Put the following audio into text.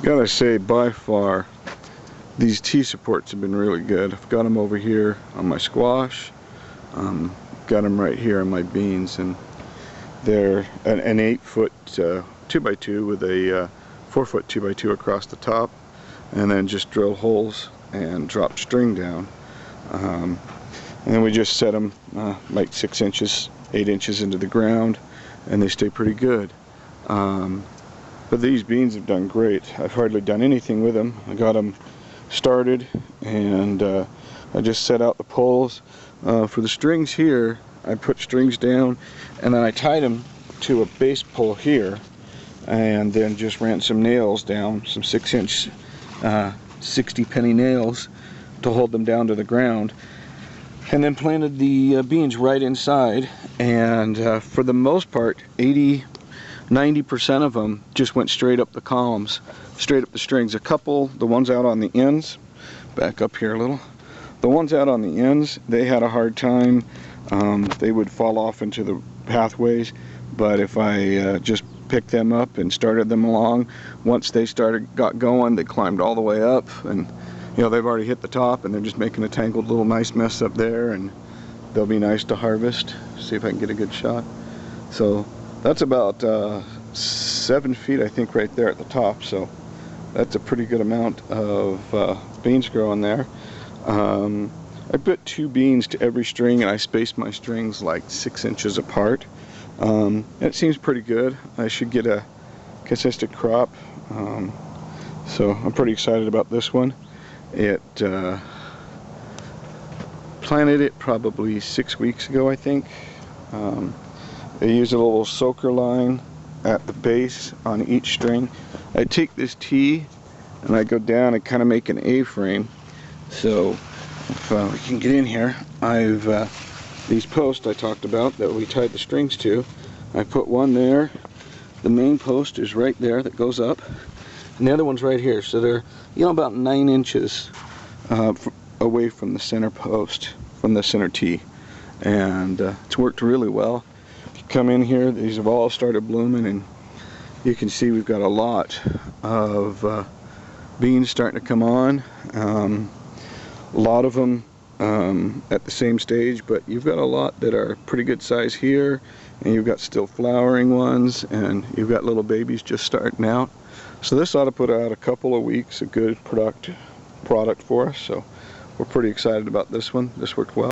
Gotta say, by far, these T-supports have been really good. I've got them over here on my squash, got them right here on my beans, and they're an 8-foot 2x2 with a 4-foot 2x2 across the top, and then just drill holes and drop string down. And then we just set them like 6 inches, 8 inches into the ground, and they stay pretty good. But these beans have done great. I've hardly done anything with them. I got them started, and I just set out the poles. For the strings here, I put strings down, and then I tied them to a base pole here, and then just ran some nails down, some 6-inch 60 penny nails to hold them down to the ground, and then planted the beans right inside. And for the most part, 90% of them just went straight up the columns, straight up the strings. A couple, the ones out on the ends, back up here a little, the ones out on the ends, they had a hard time. They would fall off into the pathways, but if I just picked them up and started them along, once they got going, they climbed all the way up, and you know, they've already hit the top, and they're just making a tangled little nice mess up there, and they'll be nice to harvest. See if I can get a good shot. So that's about 7 feet, I think, right there at the top, so that's a pretty good amount of beans growing there. I put 2 beans to every string, and I spaced my strings like 6 inches apart. It seems pretty good. I should get a consistent crop, so I'm pretty excited about this one. It planted it probably 6 weeks ago, I think. I use a little soaker line at the base on each string. I take this T and I go down and kind of make an A-frame. So if we can get in here, I've these posts I talked about that we tied the strings to. I put one there. The main post is right there that goes up, and the other one's right here. So they're, you know, about 9 inches away from the center post, from the center T, and it's worked really well. Come in here, these have all started blooming, and you can see we've got a lot of beans starting to come on. A lot of them at the same stage, but you've got a lot that are pretty good size here, and you've got still flowering ones, and you've got little babies just starting out. So this ought to put out a couple of weeks a good product for us, so we're pretty excited about this one. This worked well.